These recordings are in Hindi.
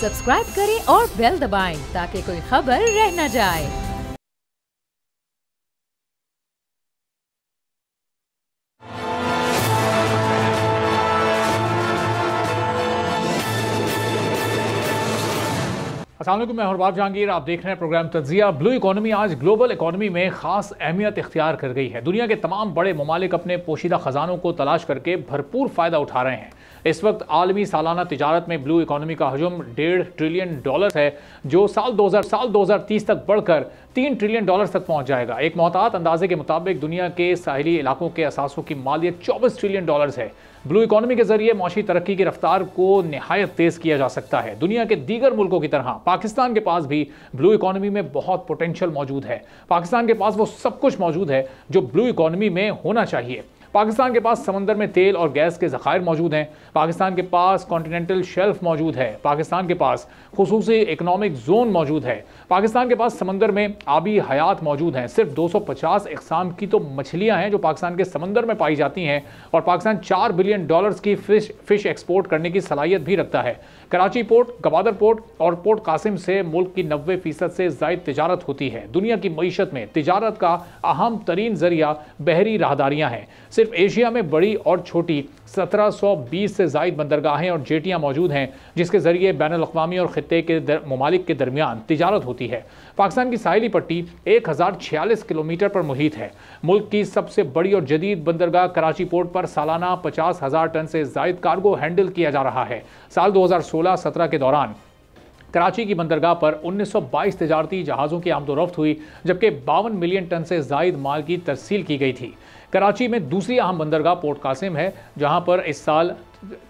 सब्सक्राइब करें और बेल दबाएं ताकि कोई खबर रह न जाए। अस्सलाम वालेकुम, मैं हरबाब जहांगीर। आप देख रहे हैं प्रोग्राम तज्जिया। ब्लू इकोनॉमी आज ग्लोबल इकोनॉमी में खास अहमियत इख्तियार कर गई है। दुनिया के तमाम बड़े ममालिक अपने पोशीदा खजानों को तलाश करके भरपूर फ़ायदा उठा रहे हैं। इस वक्त आलमी सालाना तिजारत में ब्लू इकोनॉमी का हजम $1.5 ट्रिलियन है, जो साल 2030 तक बढ़कर $3 ट्रिलियन तक पहुंच जाएगा। एक मोहतात अंदाजे के मुताबिक दुनिया के साहिली इलाकों के असासों की मालियत $24 ट्रिलियन है। ब्लू इकोनॉमी के जरिए मौशी तरक्की की रफ्तार को नहायत तेज किया जा सकता है। दुनिया के दीगर मुल्कों की तरह पाकिस्तान के पास भी ब्लू इकोनॉमी में बहुत पोटेंशियल मौजूद है। पाकिस्तान के पास वो सब कुछ मौजूद है जो ब्लू इकोनॉमी में होना चाहिए। पाकिस्तान के पास समंदर में तेल और गैस के ज़खायर मौजूद हैं। पाकिस्तान के पास कॉन्टिनेंटल शेल्फ मौजूद है। पाकिस्तान के पास खुसूसी इकनॉमिक जोन मौजूद है। पाकिस्तान के पास समंदर में आबी हयात मौजूद हैं। सिर्फ 250 इकसाम की तो मछलियां हैं जो पाकिस्तान के समंदर में पाई जाती हैं, और पाकिस्तान $4 बिलियन की फिश एक्सपोर्ट करने की सलाहियत भी रखता है। कराची पोर्ट, गवादर पोर्ट और पोर्ट कासिम से मुल्क की 90% से ज़ायद तिजारत होती है। दुनिया की मईशत में तिजारत का अहम तरीन जरिया बहरी राहदारियाँ हैं। सिर्फ एशिया में बड़ी और छोटी 1720 से ज़ायद बंदरगाहें और जेटियाँ मौजूद हैं, जिसके ज़रिए बैनुल-अक़वामी और ख़ित्ते के ममालिक के दरमियान तिजारत होती है। पाकिस्तान की साहिली पट्टी 1046 किलोमीटर पर मुहित है। मुल्क की सबसे बड़ी और जदीद बंदरगाह कराची पोर्ट पर सालाना 50,000 टन से ज़ायद कार्गो हैंडल किया जा रहा है। साल 2016-17 के दौरान कराची की बंदरगाह पर 1922 तजारती जहाज़ों की आमदोरफ्त हुई, जबकि 52 मिलियन टन से ज़ायद माल की तरसील की गई थी। कराची में दूसरी अहम बंदरगाह पोर्ट कासिम है, जहां पर इस साल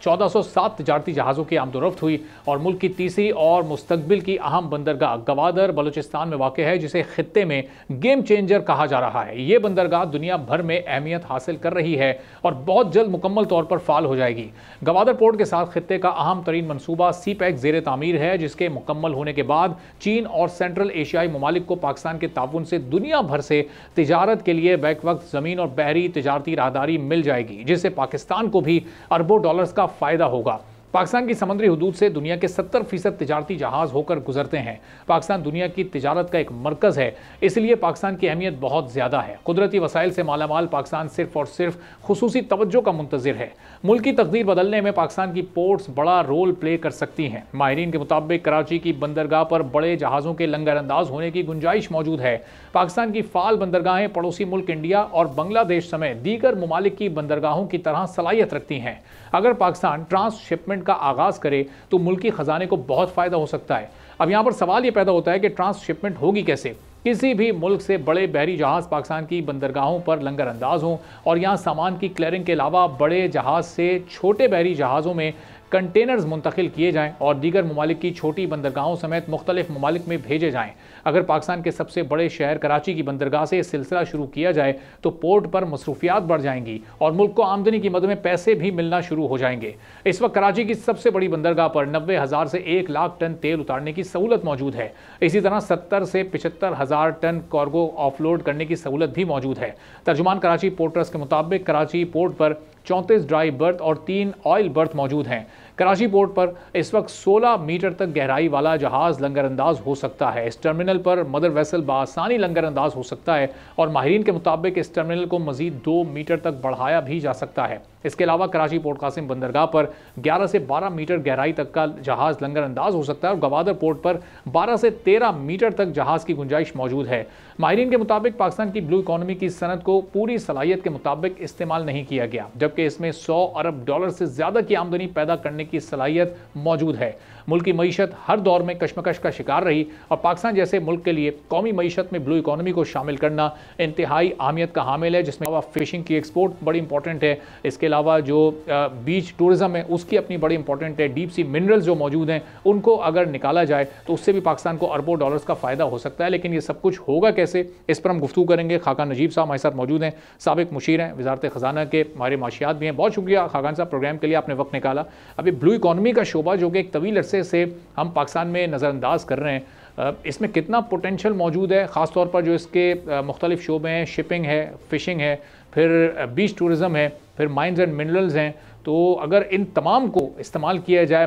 1407 तजारती जहाज़ों की आमदोरफ्त हुई, और मुल्क की तीसरी और मुस्तकबिल की अहम बंदरगाह गवादर बलूचिस्तान में वाक़ है, जिसे खित्ते में गेम चेंजर कहा जा रहा है। ये बंदरगाह दुनिया भर में अहमियत हासिल कर रही है और बहुत जल्द मुकम्मल तौर पर फाल हो जाएगी। गवादर पोर्ट के साथ खित्ते का अहम तरीन मनसूबा सी पैक ज़ेर तामीर है, जिसके मुकम्मल होने के बाद चीन और सेंट्रल एशियाई ममालिक को पाकिस्तान के ताउन से दुनिया भर से तिजारत के लिए बैक वक्त ज़मीन और बहरी तिजारती राहदारी मिल जाएगी, जिससे पाकिस्तान को भी अरबों डॉलर्स का फायदा होगा। पाकिस्तान की समुद्री हुदूद से दुनिया के 70% तिजारती जहाज होकर गुजरते हैं। पाकिस्तान दुनिया की तिजारत का एक मरकज़ है, इसलिए पाकिस्तान की अहमियत बहुत ज़्यादा है। कुदरती वसाइल से मालामाल पाकिस्तान सिर्फ और सिर्फ खुसूसी तवज्जो का मुंतज़िर है। मुल्क की तकदीर बदलने में पाकिस्तान की पोर्ट्स बड़ा रोल प्ले कर सकती हैं। माहिरीन के मुताबिक कराची की बंदरगाह पर बड़े जहाज़ों के लंगर अंदाज होने की गुंजाइश मौजूद है। पाकिस्तान की फ़ाल बंदरगाहें पड़ोसी मुल्क इंडिया और बांग्लादेश समेत दीगर ममालिक की बंदरगाहों की तरह सलाहियत रखती हैं। अगर पाकिस्तान ट्रांसशिपमेंट का आगाज़ करे तो मुल्की ख़जाने को बहुत फ़ायदा हो सकता है। अब यहाँ पर सवाल ये पैदा होता है कि ट्रांसशिपमेंट होगी कैसे। किसी भी मुल्क से बड़े बहरी जहाज़ पाकिस्तान की बंदरगाहों पर लंगर अंदाज हों, और यहाँ सामान की क्लियरिंग के अलावा बड़े जहाज़ से छोटे बहरी जहाज़ों में कंटेनर्स मुंतकिल किए जाएँ और दीगर ममालिक की छोटी बंदरगाहों समेत मुख्तलिफ ममालिक में भेजे जाएँ। अगर पाकिस्तान के सबसे बड़े शहर कराची की बंदरगाह से सिलसिला शुरू किया जाए तो पोर्ट पर मसरूफियात बढ़ जाएंगी और मुल्क को आमदनी की मद में पैसे भी मिलना शुरू हो जाएंगे। इस वक्त कराची की सबसे बड़ी बंदरगाह पर 90,000 से 1 लाख टन तेल उतारने की सहूलत मौजूद है। इसी तरह 70 से 75,000 टन कार्गो ऑफलोड करने की सहूलत भी मौजूद है। तर्जुमान कराची पोर्ट ट्रस्ट के मुताबिक कराची पोर्ट पर 34 ड्राई बर्थ और 3 ऑयल बर्थ मौजूद हैं। कराची पोर्ट पर इस वक्त 16 मीटर तक गहराई वाला जहाज लंगर अंदाज हो सकता है। इस टर्मिनल पर मदर वेसल बासानी लंगर अंदाज हो सकता है, और माहिरीन के मुताबिक इस टर्मिनल को मजीद 2 मीटर तक बढ़ाया भी जा सकता है। इसके अलावा कराची पोर्ट कासिम बंदरगाह पर 11 से 12 मीटर गहराई तक का जहाज लंगर अंदाज हो सकता है, और गवादर पोर्ट पर 12 से 13 मीटर तक जहाज की गुंजाइश मौजूद है। माहिरीन के मुताबिक पाकिस्तान की ब्लू इकोनॉमी की सनत को पूरी सलाहियत के मुताबिक इस्तेमाल नहीं किया गया, जबकि इसमें $100 अरब से ज़्यादा की आमदनी पैदा करने की सलाहियत मौजूद है। मुल्क की मईशत हर दौर में कशमकश का शिकार रही, और पाकिस्तान जैसे मुल्क के लिए कौमी मईशत में ब्लू इकोनॉमी को शामिल करना इंतहाई अहमियत का हामिल है, जिसमें फिशिंग की एक्सपोर्ट बड़ी इंपॉर्टेंट है। इसके अलावा जो बीच टूरिज़म है उसकी अपनी बड़ी इंपॉर्टेंट है। डीप सी मिनरल्स जो मौजूद हैं उनको अगर निकाला जाए तो उससे भी पाकिस्तान को अरबों डॉलर्स का फ़ायदा हो सकता है। लेकिन ये सब कुछ होगा कैसे, इस पर हम गुफ्तगू करेंगे। खाकान नजीब साहब हमारे साथ मौजूद हैं, साबिक मुशीर हैं वज़ारत ख़जाना के, हमारे माशियात भी हैं। बहुत शुक्रिया खाकान साहब, प्रोग्राम के लिए आपने वक्त निकाला। अभी ब्लू इकोनॉमी का शोबा जो कि एक तवील अरसे से हम पाकिस्तान में नज़रअंदाज कर रहे हैं, इसमें कितना पोटेंशियल मौजूद है, ख़ास तौर पर जो इसके मुख्तलिफ शोबे हैं, शिपिंग है, फ़िशिंग है, फिर बीच टूरिज़म है, फिर माइंस एंड मिनरल्स हैं, तो अगर इन तमाम को इस्तेमाल किया जाए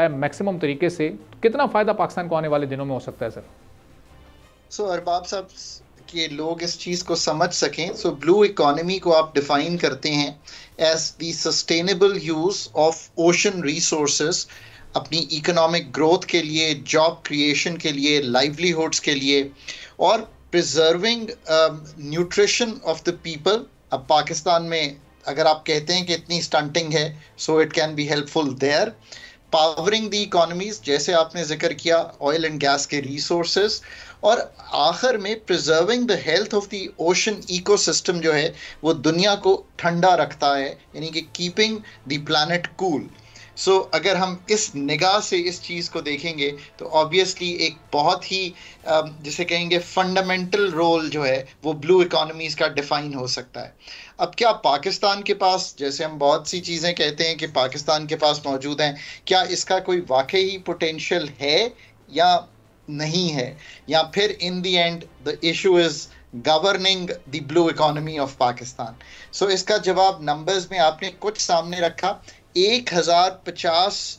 मैक्सिमम तरीके से, तो कितना फ़ायदा पाकिस्तान को आने वाले दिनों में हो सकता है सर? सो अरबाब साहब कि लोग इस चीज़ को समझ सकें, सो ब्लू इकोनॉमी को आप डिफाइन करते हैं as the sustainable use of ocean resources, अपनी इकोनॉमिक ग्रोथ के लिए, जॉब क्रिएशन के लिए, लाइवलीहुड्स के लिए, और preserving nutrition of the people. अब पाकिस्तान में अगर आप कहते हैं कि इतनी स्टंटिंग है, so it can be helpful there. Powering the economies, जैसे आपने जिक्र किया, ऑयल एंड गैस के रिसोर्सेज, और आखिर में preserving the health of the ocean ecosystem जो है वो दुनिया को ठंडा रखता है, यानी कि कीपिंग द प्लैनेट कूल। सो अगर हम इस निगाह से इस चीज़ को देखेंगे तो ऑब्वियसली एक बहुत ही जिसे कहेंगे फंडामेंटल रोल जो है वो ब्लू इकोनॉमीज़ का डिफ़ाइन हो सकता है। अब क्या पाकिस्तान के पास, जैसे हम बहुत सी चीज़ें कहते हैं कि पाकिस्तान के पास मौजूद हैं, क्या इसका कोई वाकई पोटेंशियल है या नहीं है, या फिर in the end the issue is governing the blue economy of Pakistan? So इसका जवाब नंबर्स में आपने कुछ सामने रखा। 1050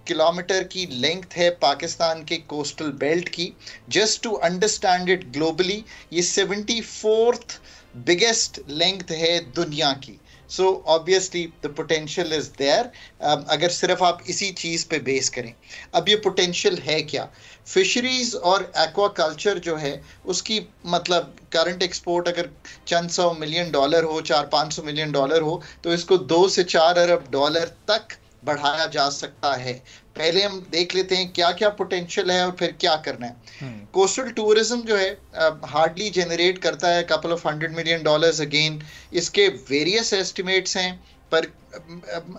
किलोमीटर की लेंथ है पाकिस्तान के कोस्टल बेल्ट की। Just to understand it globally, ये 74th बिगेस्ट लेंथ है दुनिया की। So obviously the potential is there, अगर सिर्फ आप इसी चीज़ पे बेस करें। अब ये पोटेंशियल है क्या? फिशरीज और एक्वाकल्चर जो है उसकी मतलब करंट एक्सपोर्ट अगर चंद $100 मिलियन हो, $400-500 मिलियन हो, तो इसको 2 से 4 अरब डॉलर तक बढ़ाया जा सकता है। पहले हम देख लेते हैं क्या क्या पोटेंशियल है और फिर क्या करना है। कोस्टल टूरिज्म जो है हार्डली जनरेट करता है couple of $100 मिलियन अगेन। इसके वेरियस एस्टिमेट्स हैं, पर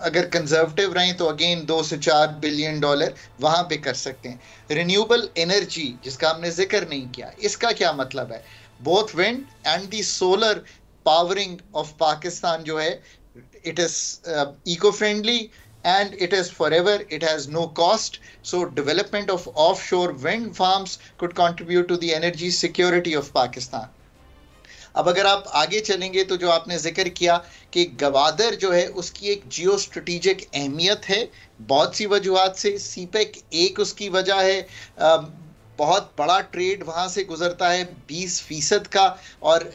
अगर कंजर्वेटिव रहें तो अगेन 2 से 4 बिलियन डॉलर वहाँ पे कर सकते हैं। रिन्यूएबल एनर्जी जिसका हमने जिक्र नहीं किया, इसका क्या मतलब है? Both wind and the solar powering of Pakistan जो है, it is eco friendly and it is forever, it has no cost. So development of offshore wind farms could contribute to the energy security of Pakistan. अब अगर आप आगे चलेंगे तो जो आपने जिक्र किया कि गवादर जो है उसकी एक जियो स्ट्रेटेजिक अहमियत है बहुत सी वजूहात से। सीपेक एक उसकी वजह है, बहुत बड़ा ट्रेड वहाँ से गुजरता है 20% का, और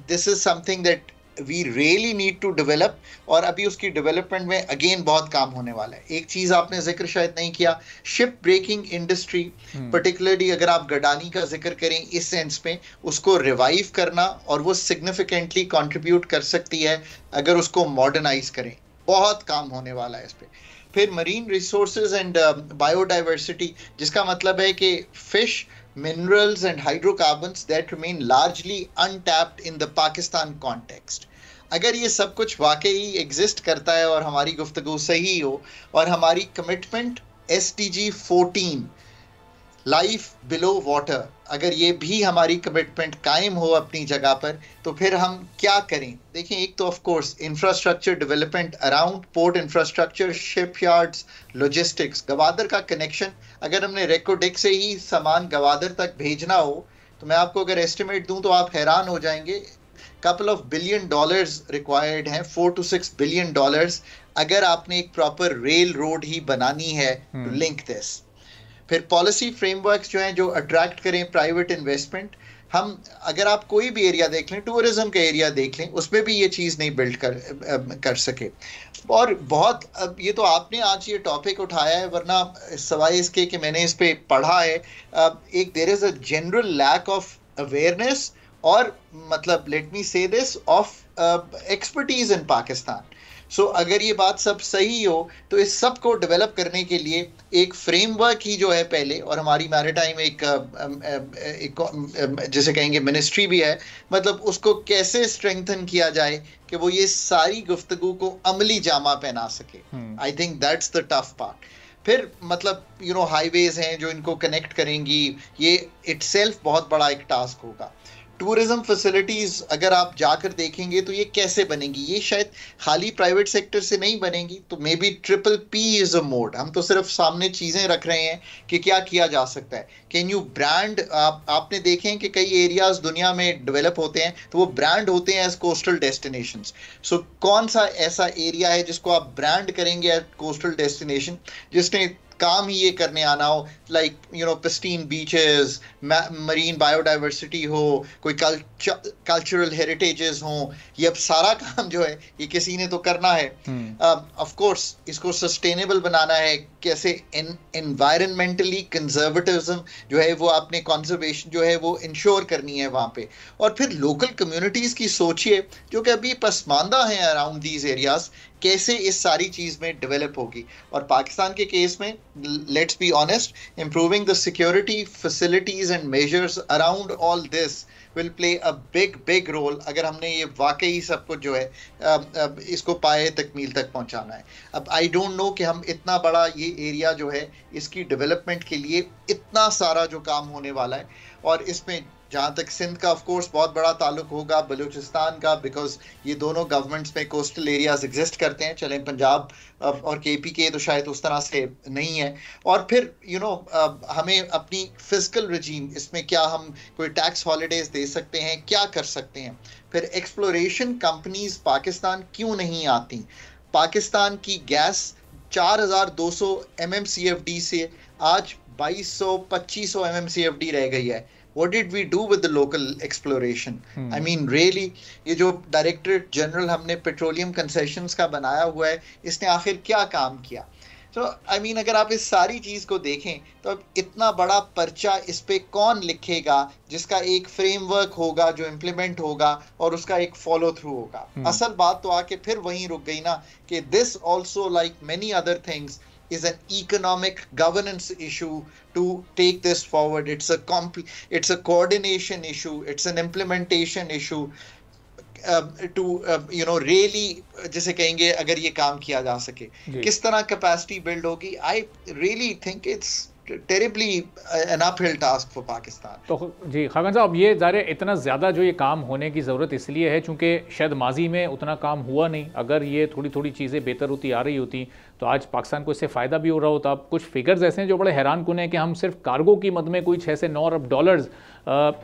this is something that we really need to develop, और अभी उसकी डेवलपमेंट में अगेन बहुत काम होने वाला है। एक चीज़ आपने जिक्र शायद नहीं किया, शिप ब्रेकिंग इंडस्ट्री, पर्टिकुलरली अगर आप गडानी का जिक्र करें इस सेंस में, उसको रिवाइव करना, और वो सिग्निफिकेंटली कंट्रीब्यूट कर सकती है अगर उसको मॉडर्नाइज करें। बहुत काम होने वाला है इस पर। फिर मरीन रिसोर्सेज एंड बायोडाइवर्सिटी, जिसका मतलब है कि fish, minerals and hydrocarbons that remain largely untapped in the Pakistan context. अगर ये सब कुछ वाकई एग्जिस्ट करता है और हमारी गुफ्तगू सही हो, और हमारी commitment SDG 14 life below water, अगर ये भी हमारी कमिटमेंट कायम हो अपनी जगह पर, तो फिर हम क्या करें? देखिए, एक तो of course infrastructure development around port infrastructure, shipyards, logistics. Gwadar का कनेक्शन, अगर हमने रेकोडेक से ही सामान गवादर तक भेजना हो तो मैं आपको अगर एस्टिमेट दूं तो आप हैरान हो जाएंगे। couple of billion dollars required हैं, $4 to $6 billion, अगर आपने एक प्रॉपर रेल रोड ही बनानी है टू लिंक दिस। फिर पॉलिसी फ्रेमवर्क्स जो हैं जो अट्रैक्ट करें प्राइवेट इन्वेस्टमेंट। हम अगर आप कोई भी एरिया देख लें, टूरिज्म का एरिया देख लें, उसमें भी ये चीज़ नहीं बिल्ड कर सके। और बहुत, अब ये तो आपने आज ये टॉपिक उठाया है, वरना सवाए इसके कि मैंने इस पे पढ़ा है, एक there is a general lack of awareness, और मतलब let me say this, of expertise in Pakistan. So अगर ये बात सब सही हो तो इस सब को डेवलप करने के लिए एक फ्रेमवर्क ही जो है पहले, और हमारी मैरिटाइम एक जैसे कहेंगे मिनिस्ट्री भी है, मतलब उसको कैसे स्ट्रेंथन किया जाए कि वो ये सारी गुफ्तगू को अमली जामा पहना सके। I think that's the tough part. फिर मतलब हाईवेज हैं जो इनको कनेक्ट करेंगी, ये इटसेल्फ बहुत बड़ा एक टास्क होगा। टूरिज्म फैसिलिटीज अगर आप जाकर देखेंगे तो ये कैसे बनेंगी, ये शायद खाली प्राइवेट सेक्टर से नहीं बनेंगी। तो may be triple P is a mode. हम तो सिर्फ सामने चीजें रख रहे हैं कि क्या किया जा सकता है। कैन यू ब्रांड, आपने देखे हैं कि कई एरियाज दुनिया में डेवलप होते हैं तो वो ब्रांड होते हैं एज कोस्टल डेस्टिनेशंस। सो कौन सा ऐसा एरिया है जिसको आप ब्रांड करेंगे एज कोस्टल डेस्टिनेशन, जिसने काम ही ये करने आना हो, like you know pristine beaches, marine biodiversity हो, कोई कल्चरल हेरिटेजेस हो, ये अब सारा काम जो है ये किसी ने तो करना है। ऑफ कोर्स इसको सस्टेनेबल बनाना है, कैसे एनवायरमेंटली कंजर्वेटिज्म जो है वो आपने कंजर्वेशन जो है वो इंश्योर करनी है वहाँ पे। और फिर लोकल कम्युनिटीज़ की सोचिए जो कि अभी पसमानदा हैं अराउंड दीज एरियाज, कैसे इस सारी चीज़ में डेवलप होगी। और पाकिस्तान के केस में let's be honest, improving the security facilities and measures around all this will play a big role अगर हमने ये वाकई सब कुछ जो है इसको पाए तकमील तक पहुंचाना है। अब आई डोंट नो कि हम इतना बड़ा ये एरिया जो है इसकी डेवलपमेंट के लिए इतना सारा जो काम होने वाला है, और इसमें जहाँ तक सिंध का ऑफ कोर्स बहुत बड़ा ताल्लुक होगा, बलूचिस्तान का, बिकॉज ये दोनों गवर्नमेंट्स में कोस्टल एरियाज एग्जिस्ट करते हैं। चलें पंजाब और केपी के तो शायद उस तरह से नहीं है। और फिर यू नो हमें अपनी फिजिकल रजीम, इसमें क्या हम कोई टैक्स हॉलीडेज दे सकते हैं, क्या कर सकते हैं। फिर एक्सप्लोरेशन कंपनीज पाकिस्तान क्यों नहीं आती। पाकिस्तान की गैस 4200 MMCFD से आज 2200-2500 MMCFD रह गई है। What did we do with the local exploration? I mean really, ये जो डायरेक्टरेट जनरल हमने पेट्रोलियम कंसेशंस का बनाया हुआ है, इसने आखिर क्या काम किया। तो आई मीन अगर आप इस सारी चीज़ को देखें तो अब इतना बड़ा पर्चा इस पे कौन लिखेगा जिसका एक फ्रेमवर्क होगा जो इम्प्लीमेंट होगा और उसका एक फॉलो थ्रू होगा। असल बात तो आके फिर वहीं रुक गई ना कि this also like many other things is an economic governance issue to take this forward. It's a coordination issue. It's an implementation issue to you know really जिसे कहेंगे अगर ये काम किया जा सके किस तरह कैपेसिटी बिल्ड होगी। I really think it's terribly an uphill task for Pakistan. तो जी खाकन साहब, ये ज़ाहिर इतना ज़्यादा जो ये काम होने की ज़रूरत इसलिए है चूँकि शायद माजी में उतना काम हुआ नहीं। अगर ये थोड़ी थोड़ी चीज़ें बेहतर होती आ रही होती तो आज पाकिस्तान को इससे फ़ायदा भी हो रहा होता। अब कुछ फिगर्स ऐसे हैं जो बड़े हैरान कुन हैं कि हम सिर्फ कार्गो की मद में कोई 6 से 9 अरब डॉलर्स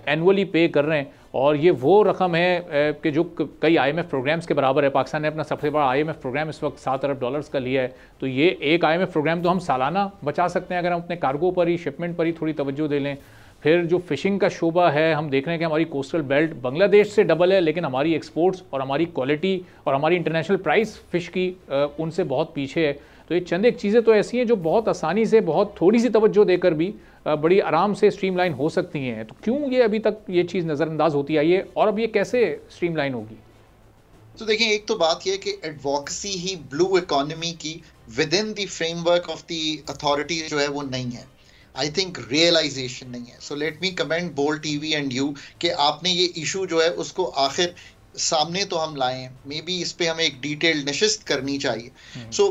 एनुअली पे कर रहे हैं, और ये वो रकम है कि जो कई IMF प्रोग्राम्स के बराबर है। पाकिस्तान ने अपना सबसे बड़ा IMF प्रोग्राम इस वक्त 7 अरब डॉलर्स का लिया है। तो ये एक IMF प्रोग्राम तो हम सालाना बचा सकते हैं अगर हम अपने कार्गो पर ही, शिपमेंट पर ही थोड़ी तवज्जो दे लें। फिर जो फ़िशिंग का शोबा है, हम देख रहे हैं कि हमारी कोस्टल बेल्ट बांग्लादेश से डबल है, लेकिन हमारी एक्सपोर्ट्स और हमारी क्वालिटी और हमारी इंटरनेशनल प्राइस फ़िश की उनसे बहुत पीछे है। तो ये चंद एक चीज़ें तो ऐसी हैं जो बहुत आसानी से, बहुत थोड़ी सी तवज्जो देकर भी बड़ी आराम से स्ट्रीमलाइन हो सकती हैं। तो क्यों ये अभी तक ये चीज़ नज़रअंदाज होती आई है और अब ये कैसे स्ट्रीमलाइन होगी? तो देखिए, एक तो बात यह कि एडवोकेसी ही ब्लू इकोनॉमी की with in the framework of the authority जो है वो नहीं है। आई थिंक रियलाइजेशन नहीं है। So let me comment bold TV and you कि आपने ये इशू जो है उसको आखिर सामने तो हम लाए हैं। मे बी इस पे हमें एक डिटेल्ड नशिस्त करनी चाहिए। सो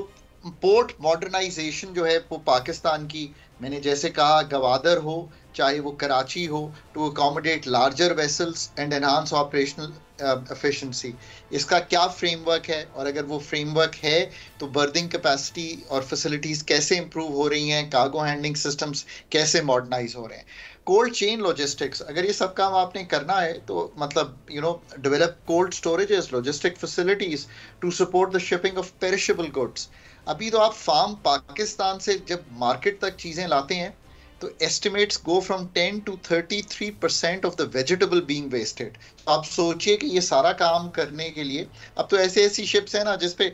पोर्ट मॉडर्नाइजेशन जो है वो पाकिस्तान की, मैंने जैसे कहा, गवादर हो चाहे वो कराची हो, to accommodate larger vessels and enhance operational efficiency, इसका क्या फ्रेमवर्क है, और अगर वो फ्रेमवर्क है तो बर्दिंग कैपेसिटी और फैसिलिटीज़ कैसे इंप्रूव हो रही हैं, कार्गो हैंडलिंग सिस्टम्स कैसे मॉडर्नाइज हो रहे हैं, कोल्ड चेन लॉजिस्टिक्स, अगर ये सब काम आपने करना है तो मतलब you know develop cold storages, logistic facilities to support the shipping of perishable goods. अभी तो आप फार्म पाकिस्तान से जब मार्केट तक चीज़ें लाते हैं तो estimates go from 10 to 33% of the vegetable being wasted. आप सोचिए कि ये सारा काम करने के लिए अब तो ऐसी शिप्स हैं ना जिसपे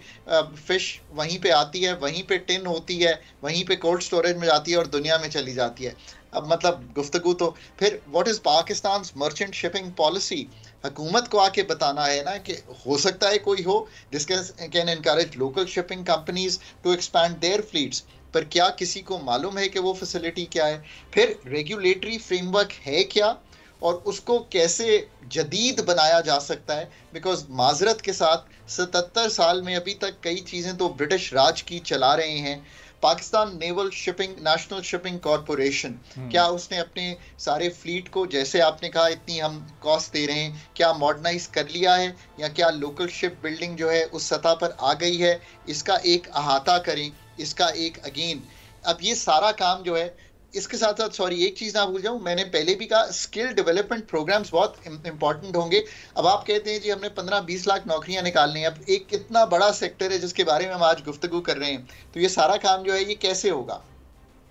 फिश वहीं पे आती है, वहीं पे टिन होती है, वहीं पे कोल्ड स्टोरेज में जाती है और दुनिया में चली जाती है। अब मतलब गुफ्तगू तो फिर what is Pakistan merchant shipping policy, हुकूमत को आके बताना है ना कि हो सकता है कोई हो this can encourage local shipping companies to expand their fleets, पर क्या किसी को मालूम है कि वो फैसिलिटी क्या है? फिर रेगुलेटरी फ्रेमवर्क है क्या और उसको कैसे जदीद बनाया जा सकता है? बिकॉज माजरत के साथ 77 साल में अभी तक कई चीज़ें तो ब्रिटिश राज की चला रहे हैं। Pakistan naval shipping national shipping corporation, क्या उसने अपने सारे फ्लीट को, जैसे आपने कहा इतनी हम कॉस्ट दे रहे हैं, क्या मॉडर्नाइज कर लिया है, या क्या लोकल शिप बिल्डिंग जो है उस सतह पर आ गई है? इसका एक अहाता करें, इसका एक अगेन, अब ये सारा काम जो है, इसके साथ साथ सॉरी एक चीज ना भूल जाऊं, मैंने पहले भी कहा स्किल डेवलपमेंट प्रोग्राम्स बहुत इंपॉर्टेंट होंगे। अब आप कहते हैं जी हमने 15-20 लाख नौकरियां निकालनी है, अब एक कितना बड़ा सेक्टर है जिसके बारे में हम आज गुफ्तगू कर रहे हैं, तो ये सारा काम जो है ये कैसे होगा?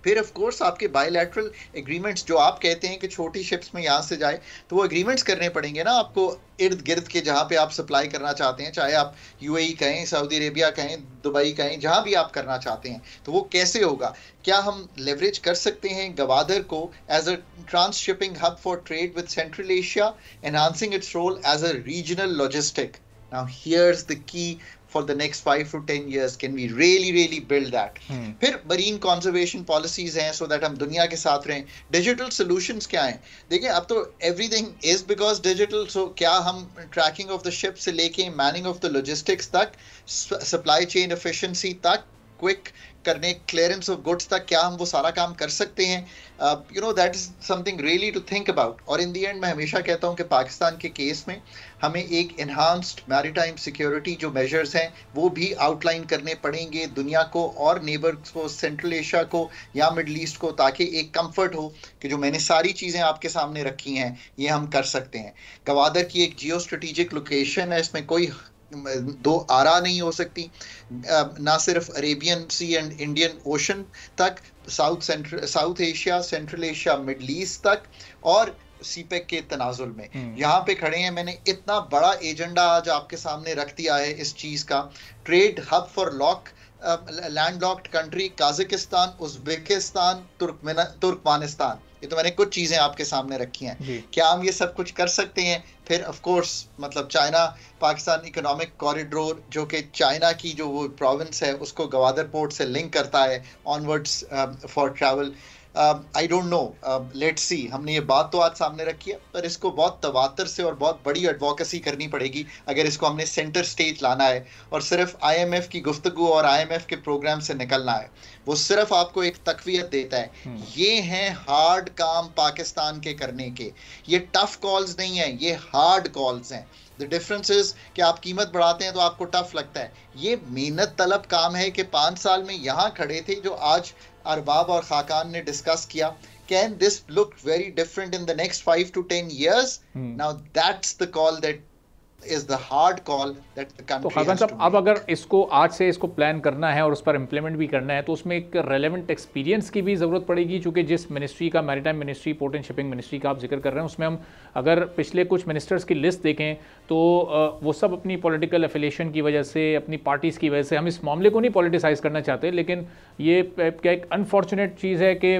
फिर ऑफ कोर्स आपके बायलैटरल एग्रीमेंट्स, जो आप कहते हैं कि छोटी शिप्स में यहाँ से जाए, तो वो एग्रीमेंट्स करने पड़ेंगे ना आपको इर्द गिर्द के, जहाँ पे आप सप्लाई करना चाहते हैं, चाहे आप यूएई कहें, सऊदी अरेबिया कहें, दुबई कहें, जहाँ भी आप करना चाहते हैं, तो वो कैसे होगा? क्या हम लेवरेज कर सकते हैं गवादर को as a transshipping hub for trade with Central Asia, enhancing its role as a regional logistic? Now here's the key for the next 5 to 10 years, can we really build that? फिर marine conservation policies हैं so that हम दुनिया के साथ रहें। digital solutions क्या हैं? देखिए अब तो everything is because digital, so क्या हम tracking of the ship से लेके manning of the logistics तक, supply chain efficiency तक, क्विक करने, क्लियरेंस ऑफ गुड्स तक, क्या हम वो सारा काम कर सकते हैं? You know that is something really to think about. और इन द एंड मैं हमेशा कहता हूं कि पाकिस्तान के केस में हमें एक एनहांस्ड मैरीटाइम सिक्योरिटी जो मेजर्स हैं वो भी आउटलाइन करने पड़ेंगे दुनिया को और नेबर्स को, सेंट्रल एशिया को या मिडल ईस्ट को, ताकि एक कंफर्ट हो कि जो मैंने सारी चीज़ें आपके सामने रखी हैं ये हम कर सकते हैं। गवादर की एक जियो स्ट्रेटेजिक लोकेशन है, इसमें कोई दो आरा नहीं हो सकती, ना सिर्फ Arabian Sea and Indian Ocean तक, South Asia, Central Asia, Middle East तक, और सीपेक के तनाजुल में यहाँ पे खड़े हैं। मैंने इतना बड़ा एजेंडा आज आपके सामने रख दिया है इस चीज का। Trade hub for landlocked country, Kazakhstan, Uzbekistan, Turkmenistan, ये तो मैंने कुछ चीजें आपके सामने रखी हैं। क्या हम ये सब कुछ कर सकते हैं? फिर ऑफ कोर्स मतलब चाइना पाकिस्तान इकोनॉमिक कॉरिडोर, जो कि चाइना की जो वो प्रोविंस है उसको गवादर पोर्ट से लिंक करता है onwards for travel. I don't know, let's see. हमने ये बात तो आज सामने रखी है, पर इसको बहुत तवातर से और बहुत बड़ी एडवोकेसी करनी पड़ेगी अगर इसको हमने सेंटर स्टेज लाना है, और सिर्फ IMF की गुफ्तगू और IMF के प्रोग्राम से निकलना है। वो सिर्फ आपको एक तकवीयत देता है। ये हैं हार्ड काम पाकिस्तान के करने के, ये टफ कॉल्स नहीं है, ये हार्ड कॉल्स हैं। द डिफरेंस इज कि आप कीमत बढ़ाते हैं तो आपको टफ लगता है, ये मेहनत तलब काम है कि 5 साल में यहाँ खड़े थे जो आज अरबाब और खाकान ने डिस्कस किया। Can this look very different in the next 5 to 10 years? Now that's the call that is the hard call that the country तो खाकान has to साहब, अब अगर इसको आज से इसको प्लान करना है और उस पर इम्प्लीमेंट भी करना है, तो उसमें एक रेलेवेंट एक्सपीरियंस की भी ज़रूरत पड़ेगी, चूँकि जिस मिनिस्ट्री का, maritime ministry, port and shipping ministry का आप जिक्र कर रहे हैं, उसमें हम अगर पिछले कुछ मिनिस्टर्स की लिस्ट देखें तो वो सब अपनी पॉलिटिकल एफिलिएशन की वजह से, अपनी पार्टीज़ की वजह से, हम इस मामले को नहीं पॉलिटिसाइज़ करना चाहते, लेकिन ये क्या एक अनफॉर्चुनेट चीज़ है कि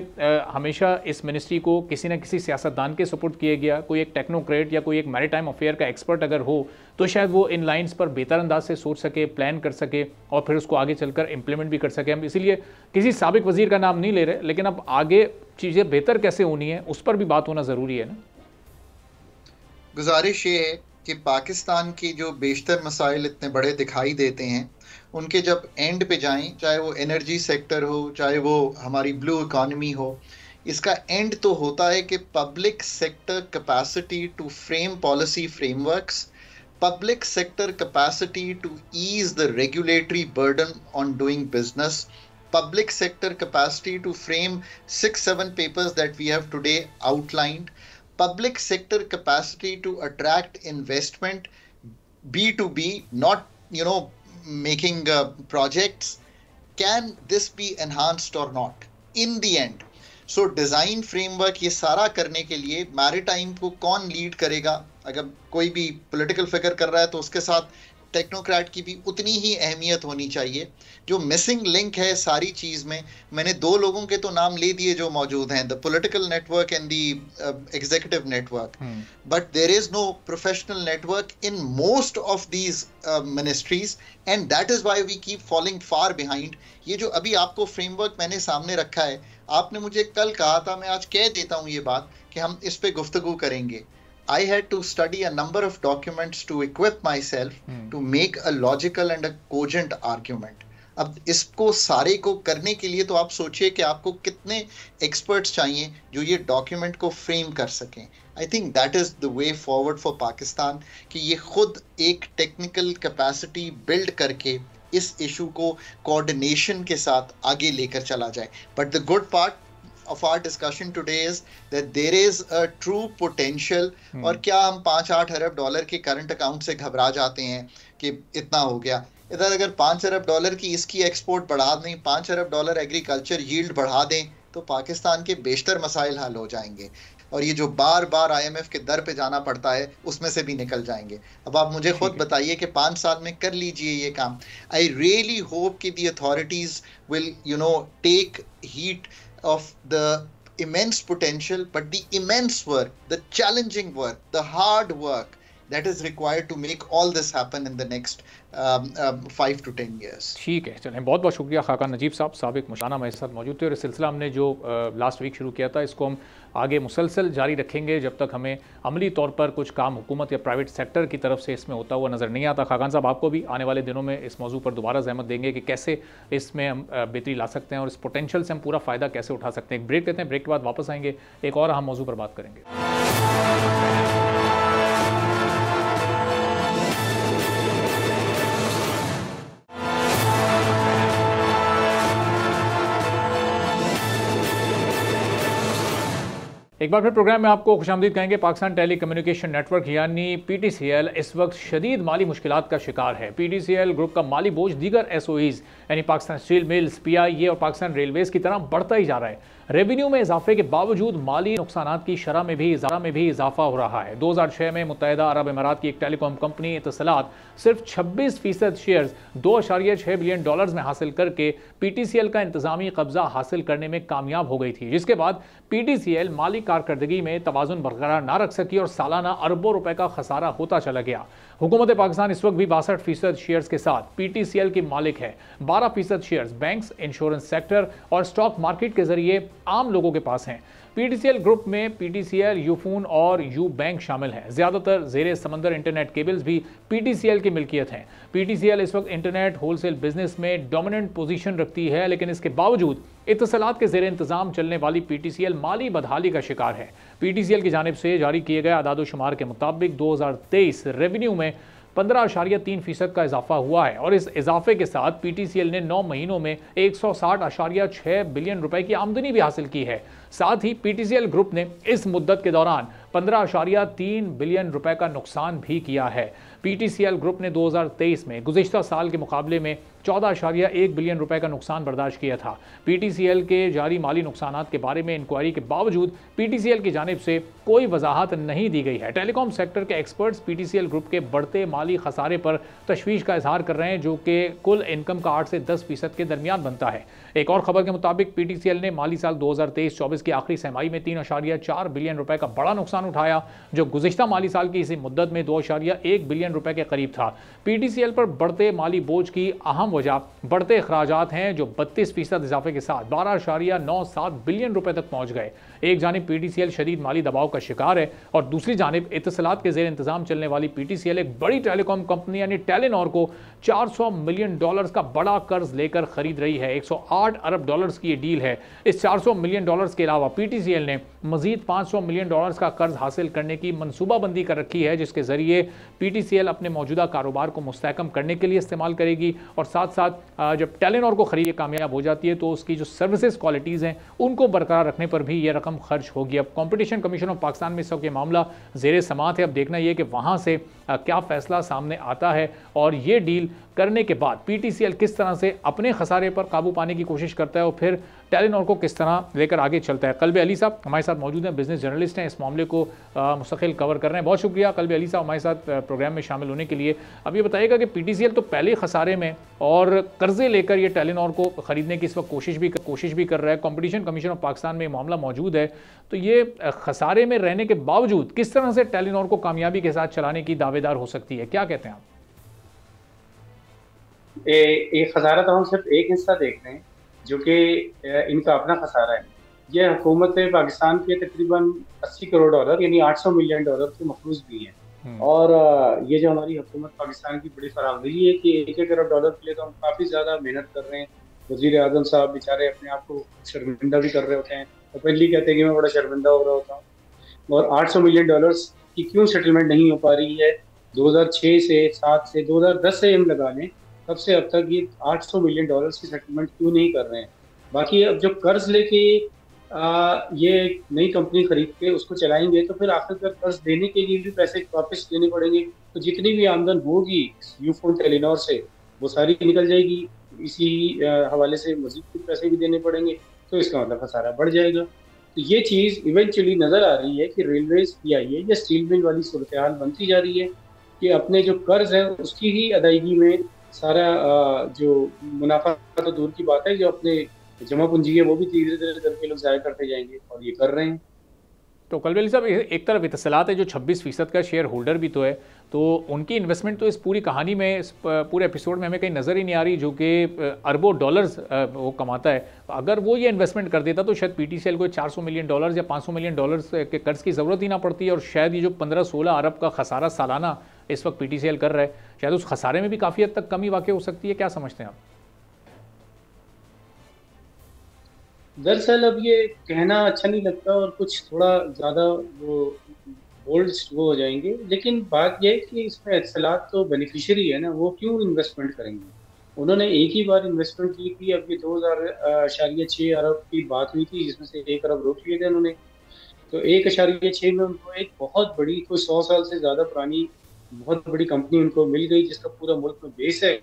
हमेशा इस मिनिस्ट्री को किसी न किसी सियासतदान के सपोर्ट किया गया। कोई एक टेक्नोक्रेट या कोई एक मैरीटाइम अफेयर का एक्सपर्ट अगर हो तो शायद वो इन लाइंस पर बेहतर अंदाज से सोच सके, प्लान कर सके और फिर उसको आगे चलकर इम्प्लीमेंट भी कर सके। हम इसीलिए किसी साबिक वजीर का नाम नहीं ले रहे, लेकिन अब आगे चीज़ें बेहतर कैसे होनी है उस पर भी बात होना ज़रूरी है ना। गुजारिश ये है कि पाकिस्तान की जो बेशतर मसाइल इतने बड़े दिखाई देते हैं, उनके जब एंड पे जाएं, चाहे वो एनर्जी सेक्टर हो, चाहे वो हमारी ब्लू इकॉनमी हो, इसका एंड तो होता है कि public sector capacity to frame policy frameworks, public sector capacity to ease the regulatory burden on doing business, public sector capacity to frame 6-7 papers that we have today outlined, public sector capacity to attract investment, B2B, not, you know, making projects. Can this be enhanced or not in the end? So design framework ये सारा करने के लिए मैरीटाइम को कौन लीड करेगा? अगर कोई भी पॉलिटिकल फिगर कर रहा है तो उसके साथ टेक्नोक्रेट की भी उतनी ही अहमियत होनी चाहिए। जो मिसिंग लिंक है सारी चीज़ में, मैंने 2 लोगों के तो नाम ले दिए जो मौजूद हैं, the political network and the executive network, but there is no professional network in most of these ministries, and that is why we keep falling far behind. ये जो अभी आपको फ्रेमवर्क मैंने सामने रखा है, आपने मुझे कल कहा था, मैं आज कह देता हूँ ये बात कि हम इस पे गुफ्तगू करेंगे। I had to study a number of documents to equip myself to make a logical and a cogent argument. अब इसको सारे को करने के लिए तो आप सोचिए कि आपको कितने एक्सपर्ट्स चाहिए जो ये डॉक्यूमेंट को फ्रेम कर सकें। I think that is the way forward for Pakistan कि ये खुद एक टेक्निकल कैपेसिटी बिल्ड करके इस इशू को कोऑर्डिनेशन के साथ आगे लेकर चला जाए। But the good part of our discussion today is that there is a true potential। और क्या हम 5-8 अरब डॉलर के करंट अकाउंट से घबरा जाते हैं कि इतना हो गया? इधर अगर 5 अरब डॉलर की इसकी एक्सपोर्ट बढ़ा दें, 5 अरब डॉलर एग्रीकल्चर यील्ड बढ़ा दें, तो पाकिस्तान के बेशतर मसाइल हल हो जाएंगे और ये जो बार बार IMF के दर पे जाना पड़ता है उसमें से भी निकल जाएंगे। अब आप मुझे खुद बताइए कि 5 साल में कर लीजिए ये काम। आई रियली होप कि the authorities will take heed of the immense potential, but the immense work, the challenging work, the hard work that is required to make all this happen in the next 5 to 10 years। ठीक है, चलें, बहुत बहुत शुक्रिया खाका नजीब साहब। साबिक मुशाना मेरे साथ मौजूद थे और इस सिलसिला हमने जो लास्ट वीक शुरू किया था इसको हम आगे मुसलसल जारी रखेंगे जब तक हमें अमली तौर पर कुछ काम हुकूमत या प्राइवेट सेक्टर की तरफ से इसमें होता हुआ नज़र नहीं आता। खाकान साहब, आपको भी आने वाले दिनों में इस मौजू पर दोबारा ज़हमत देंगे कि कैसे इसमें हम बेहतरी ला सकते हैं और इस पोटेंशियल से हम पूरा फ़ायदा कैसे उठा सकते हैं। एक ब्रेक लेते हैं, ब्रेक के बाद वापस आएंगे, एक और अहम मौजू पर बात करेंगे। एक बार फिर प्रोग्राम में आपको खुशामदीद कहेंगे। पाकिस्तान टेली कम्युनिकेशन नेटवर्क यानी PTCL इस वक्त शदीद माली मुश्किलात का शिकार है। PTCL ग्रुप का माली बोझ दीगर SOEs यानी पाकिस्तान स्टील मिल्स, PIA और पाकिस्तान रेलवेज की तरह बढ़ता ही जा रहा है। रेवेन्यू में इजाफे के बावजूद माली नुकसानात की शरह में भी इजाफा हो रहा है। 2006 में मुत्तहिदा अरब अमारात की एक टेलीकॉम कंपनी इत्तसलात सिर्फ 26% शेयर्स $2.6 बिलियन में हासिल करके PTCL का इंतजामी कब्जा हासिल करने में कामयाब हो गई थी, जिसके बाद PTCL माली कारकर्दगी में तवाज़ुन बरकरार ना रख सकी और सालाना अरबों रुपए का खसारा होता चला गया। हुकूमत पाकिस्तान इस वक्त भी 62% शेयर्स के साथ PTCL की मालिक है। 12% शेयर्स बैंक्स, इंश्योरेंस सेक्टर और स्टॉक मार्केट के जरिए आम लोगों के पास हैं। PTCL ग्रुप में PTCL, यूफून और यू बैंक शामिल हैं। ज़्यादातर ज़ेरे समंदर इंटरनेट केबल्स भी PTCL की मिल्कियत हैं। PTCL इस वक्त इंटरनेट होलसेल बिजनेस में डोमिनेंट पोजीशन रखती है, लेकिन इसके बावजूद इत्तसलात के ज़ेरे इंतजाम चलने वाली PTCL माली बदहाली का शिकार है। PTCL की जानिब से जारी किए गए आदादोशुमार के मुताबिक 2023 रेवेन्यू में 15.3% का इजाफा हुआ है और इस इजाफे के साथ PTCL ने 9 महीनों में 160.6 बिलियन रुपए की आमदनी भी हासिल की है। साथ ही PTCL ग्रुप ने इस मुद्दत के दौरान 15.3 बिलियन रुपए का नुकसान भी किया है। PTCL ग्रुप ने 2023 में गुज़िश्ता साल के मुकाबले में 14.1 बिलियन रुपए का नुकसान बर्दाश्त किया था। PTCL के जारी माली नुकसानात के बारे में इंक्वायरी के बावजूद PTCL की जानिब से कोई वजाहत नहीं दी गई है। टेलीकॉम सेक्टर के एक्सपर्ट्स PTCL ग्रुप के बढ़ते माली खसारे पर तशवीश का इजहार कर रहे हैं, जो कि कुल इनकम का 8 से 10% के दरमियान बनता है। एक और खबर के मुताबिक PTCL ने माली साल 2023-24 की आखिरी सहमाही में 3.4 बिलियन रुपए का बड़ा नुकसान उठाया, जो गुज़िश्ता माली साल की इसी मुद्दत में 2.1 बिलियन रुपए के करीब था। PTCL पर बढ़ते माली बोझ की अहम वजह बढ़ते अखराजात हैं, जो 32% इजाफे के साथ 12.97 बिलियन रुपए तक पहुंच गए। एक जानिब PTCL शदीद माली दबाव का शिकार है और दूसरी जानिब इत्तसलात के ज़ेर इंतजाम चलने वाली PTCL एक बड़ी टेलीकॉम कंपनी यानी टेलीनॉर को $400 मिलियन का बड़ा कर्ज लेकर खरीद रही है। 108 अरब डॉलर्स की ये डील है। इस $400 मिलियन के अलावा PTCL ने मजीद $500 मिलियन का कर्ज हासिल करने की मनसूबाबंदी कर रखी है, जिसके जरिए PTCL अपने मौजूदा कारोबार को मुस्तहकम करने के लिए इस्तेमाल करेगी और साथ साथ जब टेलीनॉर को खरीद कामयाब हो जाती है तो उसकी जो सर्विसेज क्वालिटीज़ हैं उनको बरकरार रखने पर भी यह रकम खर्च होगी। अब कॉम्पिटिशन कमीशन ऑफ पाकिस्तान में इस वक्त ये मामला ज़ेरे समात है। अब देखना यह कि वहाँ से क्या फैसला सामने आता है और ये डील करने के बाद PTCL किस तरह से अपने खसारे पर काबू पाने की कोशिश करता है और फिर टेलीनॉर को किस तरह लेकर आगे चलता है। कल्बे अली साहब हमारे साथ मौजूद हैं, बिजनेस जर्नलिस्ट हैं, इस मामले को मुस्तकिल कवर कर रहे हैं। बहुत शुक्रिया कल्बे अली साहब हमारे साथ प्रोग्राम में शामिल होने के लिए। अब ये बताइएगा कि PTCL तो पहले खसारे में और कर्जे लेकर ये टेलीनॉर को खरीदने की इस वक्त कोशिश भी कर रहा है। कॉम्पिटिशन कमीशन ऑफ पाकिस्तान में मामला मौजूद है, तो ये खसारे में रहने के बावजूद किस तरह से टेलीनॉर को कामयाबी के साथ चलाने की दावेदार हो सकती है, क्या कहते हैं आप? एक खसारा तो हम सिर्फ एक हिस्सा देख रहे हैं जो कि इनका अपना खसारा है। ये हुकूमत पाकिस्तान के तकरीबन $80 करोड़ यानी $800 मिलियन के मखरूज भी हैं। और ये जो हमारी हुकूमत पाकिस्तान की बड़ी फराहमी है कि 1-1 अरब डॉलर के लिए तो हम काफ़ी ज़्यादा मेहनत कर रहे हैं। वज़ीर आज़म साहब बेचारे अपने आप को शर्मिंदा भी कर रहे होते हैं, ओपनली कहते हैं कि मैं बड़ा शर्मिंदा हो रहा होता हूँ। और $800 मिलियन की क्यों सेटलमेंट नहीं हो पा रही है? 2006 से, 7 से, 2010 से हम लगा लें, तब से अब तक ये $800 मिलियन की सेटलमेंट क्यों नहीं कर रहे हैं? बाकी अब जब कर्ज लेके ये एक नई कंपनी खरीद के उसको चलाएंगे तो फिर आखिरकार कर्ज देने के लिए भी पैसे वापस देने पड़ेंगे। तो जितनी भी आमदन होगी यूफोन टेलीनॉर से वो सारी निकल जाएगी। इसी हवाले से मजीद कुछ पैसे भी देने पड़ेंगे, तो इसका मतलब खसारा बढ़ जाएगा। तो ये चीज़ इवेंचुअली नजर आ रही है कि रेलवेज की आई है या स्टील मिल वाली सूरत हाल बनती जा रही है कि अपने जो कर्ज है उसकी ही अदायगी में सारा जो मुनाफा तो दूर की बात है, जो अपने जमा पूंजी है वो भी धीरे धीरे करके लोग जाया करते जाएंगे और ये कर रहे हैं। तो कलवेली साहब, एक तरफ इत्तलात है जो 26% का शेयर होल्डर भी तो है, तो उनकी इन्वेस्टमेंट तो इस पूरी कहानी में, इस पूरे एपिसोड में हमें कहीं नज़र ही नहीं आ रही, जो कि अरबों डॉलर्स वो कमाता है। अगर वो ये इन्वेस्टमेंट कर देता तो शायद पीटीसीएल को $400 मिलियन या $500 मिलियन के कर्ज की ज़रूरत ही ना पड़ती, और शायद ये जो 15-16 अरब का खसारा सालाना इस वक्त पीटीसीएल कर रहा है, शायद उस खसारे में भी काफ़ी हद तक कमी वाक़ई हो सकती है। क्या समझते हैं आप? दरअसल अब ये कहना अच्छा नहीं लगता और कुछ थोड़ा ज़्यादा वो बोल्ड वो हो जाएंगे, लेकिन बात यह है कि इसमें इत्तलात तो बेनिफिशियरी है ना, वो क्यों इन्वेस्टमेंट करेंगे? उन्होंने एक ही बार इन्वेस्टमेंट की थी, अब ये 2000.6 अरब की बात हुई थी जिसमें से 1 अरब रोक लिए थे उन्होंने। तो 1.6 में उनको एक बहुत बड़ी, कोई 100 साल से ज़्यादा पुरानी बहुत बड़ी कंपनी उनको मिल गई जिसका पूरा मुल्क में बेस है,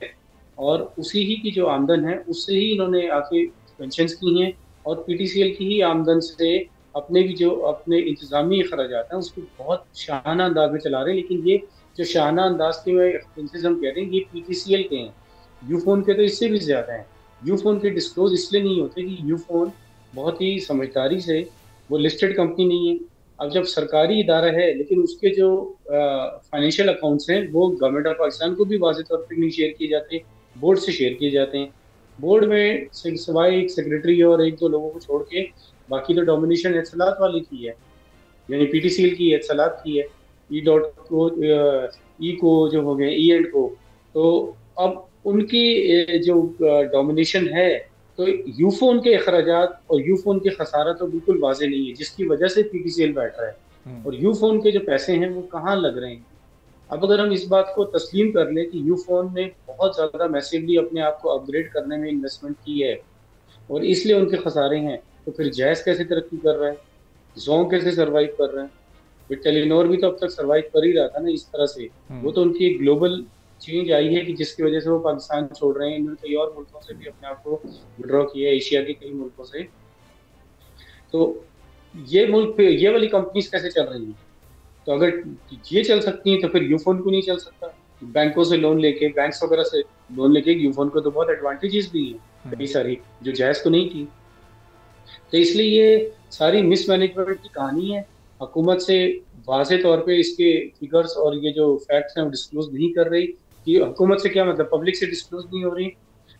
और उसी ही की जो आमदन है उससे ही इन्होंने आके पेंशन की हैं, और पीटीसीएल की ही आमदन से अपने भी जो अपने इंतजामी अखराजात हैं उसको बहुत शाहाना अंदाज में चला रहे हैं। लेकिन ये जो शाहाना अंदाज के एक्सपेंसेस हम कह रहे हैं ये पीटीसीएल के हैं, यूफोन के तो इससे भी ज़्यादा हैं। यूफोन के डिस्क्लोज इसलिए नहीं होते कि यूफोन बहुत ही समझदारी से, वो लिस्टेड कंपनी नहीं है। अब जब सरकारी इदारा है लेकिन उसके जो फाइनेंशियल अकाउंट्स हैं वो गवर्नमेंट ऑफ पाकिस्तान को भी वाज़ेह तौर पर नहीं शेयर किए जाते, बोर्ड से शेयर किए जाते हैं। बोर्ड में सिवाय एक सेक्रेटरी और 1-2 लोगों को छोड़ के बाकी तो डोमिनेशन इत्तलात वाली की है, यानी पीटीसीएल की इत्तलात की है, ई डॉट को ई को जो हो गए ई एंड को। तो अब उनकी जो डोमिनेशन है, तो यूफोन के अखराजात और यूफोन के खसारा तो बिल्कुल वाजे नहीं है जिसकी वजह से पीटीसीएल बैठ रहा है, और यूफोन के जो पैसे हैं वो कहाँ लग रहे हैं। अब अगर हम इस बात को तस्लीम कर लें कि यूफोन ने बहुत ज़्यादा मैसिवली अपने आप को अपग्रेड करने में इन्वेस्टमेंट की है और इसलिए उनके खसारे हैं, तो फिर जैस कैसे तरक्की कर रहा है, जोंग कैसे सर्वाइव कर रहे हैं? फिर टेलीनॉर भी तो अब तक सर्वाइव कर ही रहा था ना इस तरह से। वो तो उनकी एक ग्लोबल चेंज आई है कि जिसकी वजह से वो पाकिस्तान छोड़ रहे हैं। इन्होंने कई और मुल्कों से भी अपने आप को विड्रॉ किया है, एशिया के कई मुल्कों से। तो ये मुल्क पे ये वाली कंपनीज कैसे चल रही हैं? तो अगर ये चल सकती हैं तो फिर यूफोन को नहीं चल सकता। बैंकों से लोन लेके, बैंक्स वगैरह से लोन लेके यूफोन को तो बहुत एडवांटेजेस भी हैं कई सारी, जो जायज़ को नहीं थी। तो इसलिए ये सारी मिसमैनेजमेंट की कहानी है। हुकूमत से वाज़े तौर पे इसके फिगर्स और ये जो फैक्ट्स हैं वो डिस्क्लोज नहीं कर रही। कि हुकूमत से क्या मतलब, पब्लिक से डिस्क्लोज नहीं हो रही।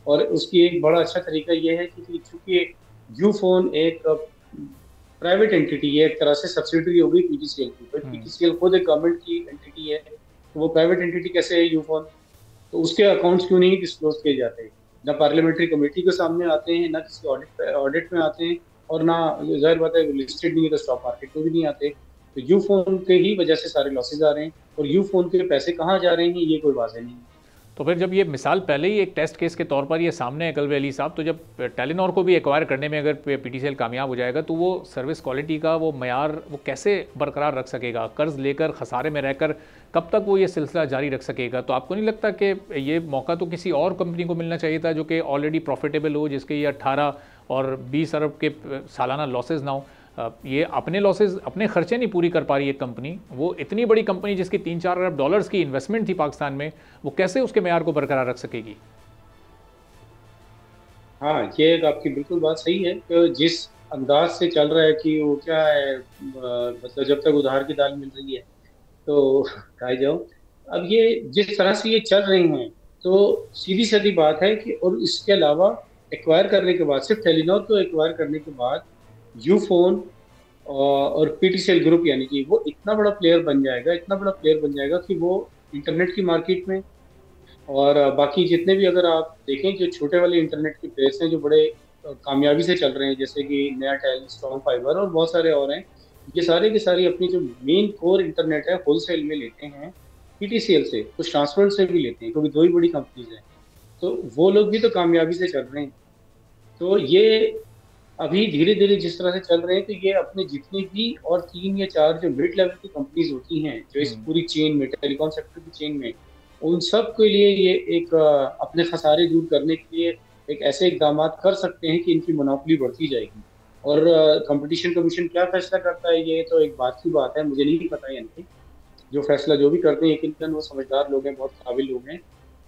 और उसकी एक बड़ा अच्छा तरीका ये है कि चूंकि यूफोन एक प्राइवेट एंटिटी है, एक तरह से सब्सिडरी हो गई पीटीसीएल की, पर पीटीसीएल खुद एक गवर्नमेंट की एंटिटी है, तो वो प्राइवेट एंटिटी कैसे है यूफोन? तो उसके अकाउंट्स क्यों नहीं डिस्क्लोज किए जाते? ना पार्लियामेंट्री कमेटी के सामने आते हैं, ना किसी ऑडिट में आते हैं, और ना जाहिर बात है लिस्टेड नहीं है तो स्टॉक मार्केट में भी नहीं आते। तो यूफोन के ही वजह से सारे लॉसेज आ रहे हैं, और यूफोन के पैसे कहाँ जा रहे हैं ये कोई वाज़ेह नहीं है। तो फिर जब ये मिसाल पहले ही एक टेस्ट केस के तौर पर ये सामने है कलवे अली साहब, तो जब टेलीनॉर को भी एक्वायर करने में अगर पीटीसीएल कामयाब हो जाएगा तो वो सर्विस क्वालिटी का वो मयार वो कैसे बरकरार रख सकेगा? कर्ज लेकर खसारे में रहकर कब तक वो ये सिलसिला जारी रख सकेगा? तो आपको नहीं लगता कि ये मौका तो किसी और कंपनी को मिलना चाहिए था जो कि ऑलरेडी प्रॉफिटेबल हो, जिसके ये 18 और 20 अरब के सालाना लॉसेज ना हो? ये अपने लॉसेज, अपने खर्चे नहीं पूरी कर पा रही है कंपनी, वो इतनी बड़ी कंपनी जिसकी 3-4 अरब डॉलर्स की इन्वेस्टमेंट थी पाकिस्तान में, वो कैसे उसके मेयार को बरकरार रख सकेगी? हाँ, ये आपकी बिल्कुल बात सही है कि जिस अंदाज से चल रहा है कि वो क्या है, मतलब जब तक उधार की दाल मिल रही है तो खाई जाओ। अब ये जिस तरह से ये चल रही हैं तो सीधी सादी बात है कि, और इसके अलावा एक्वायर करने के बाद, सिर्फ टेलीनॉर को एक्वायर करने के बाद यूफोन और पीटीसीएल ग्रुप यानी कि वो इतना बड़ा प्लेयर बन जाएगा, इतना बड़ा प्लेयर बन जाएगा कि वो इंटरनेट की मार्केट में और बाकी जितने भी अगर आप देखें जो छोटे वाले इंटरनेट के प्लेयर्स हैं जो बड़े कामयाबी से चल रहे हैं, जैसे कि नया टेल, स्ट्रॉन्ग फाइबर और बहुत सारे और हैं, ये सारे के सारे अपनी जो मेन कोर इंटरनेट है होलसेल में लेते हैं पीटीसीएल से, कुछ ट्रांसपेरेंट से भी लेते हैं क्योंकि दो ही बड़ी कंपनीज हैं। तो वो लोग भी तो कामयाबी से चल रहे हैं। तो ये अभी धीरे धीरे जिस तरह से चल रहे हैं, तो ये अपने जितनी भी और 3 या 4 जो मिड लेवल की कंपनीज होती हैं जो इस पूरी चेन में, टेलीकॉम सेक्टर की चेन में, उन सब के लिए ये एक अपने खसारे दूर करने के लिए एक ऐसे इकदाम कर सकते हैं कि इनकी मोनोपोली बढ़ती जाएगी। और कंपटीशन कमीशन क्या फैसला करता है ये तो एक बात की बात है, मुझे नहीं पता। यानी जो फैसला जो भी करते हैं यकीनन वो समझदार लोग हैं, बहुत काबिल लोग हैं,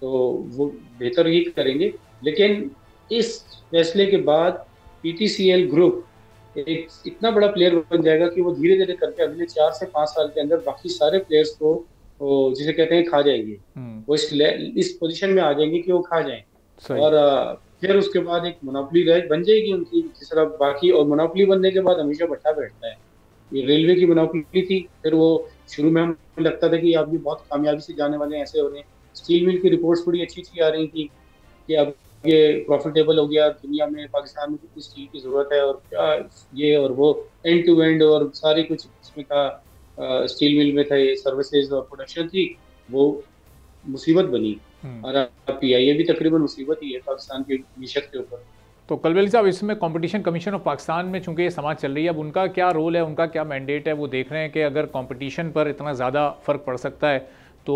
तो वो बेहतर ही करेंगे। लेकिन इस फैसले के बाद पीटीसीएल ग्रुप एक इतना बड़ा प्लेयर बन जाएगा कि वो धीरे धीरे करके अगले 4 से 5 साल के अंदर बाकी सारे प्लेयर्स को जिसे कहते हैं खा जाएंगे। वो इस पोजीशन में आ जाएंगे कि वो खा जाएं और फिर उसके बाद एक मोनोपोली बन जाएगी उनकी, जिस तरह बाकी। और मोनोपोली बनने के बाद हमेशा भट्टा बैठता है। ये रेलवे की मोनोपोली थी, फिर वो शुरू में हमें लगता था कि आप भी बहुत कामयाबी से जाने वाले हैं, ऐसे हो रहे हैं। स्टील मिल की रिपोर्ट्स बड़ी अच्छी अच्छी आ रही थी कि अब ये प्रॉफिटेबल हो गया, दुनिया में पाकिस्तान में कितनी स्टील की जरूरत है और क्या ये और वो, एंड टू एंड और सारे कुछ इसमें का स्टील मिल में था, ये सर्विसेज और प्रोडक्शन थी, वो मुसीबत बनी। और पीआईए भी तकरीबन मुसीबत ही है पाकिस्तान की मीशत के ऊपर। तो कलवेली साहब, इसमें कंपटीशन कमीशन ऑफ पाकिस्तान में चूंकि ये समाज चल रही है, अब उनका क्या रोल है, उनका क्या मैंडेट है? वो देख रहे हैं कि अगर कंपटीशन पर इतना ज़्यादा फ़र्क पड़ सकता है तो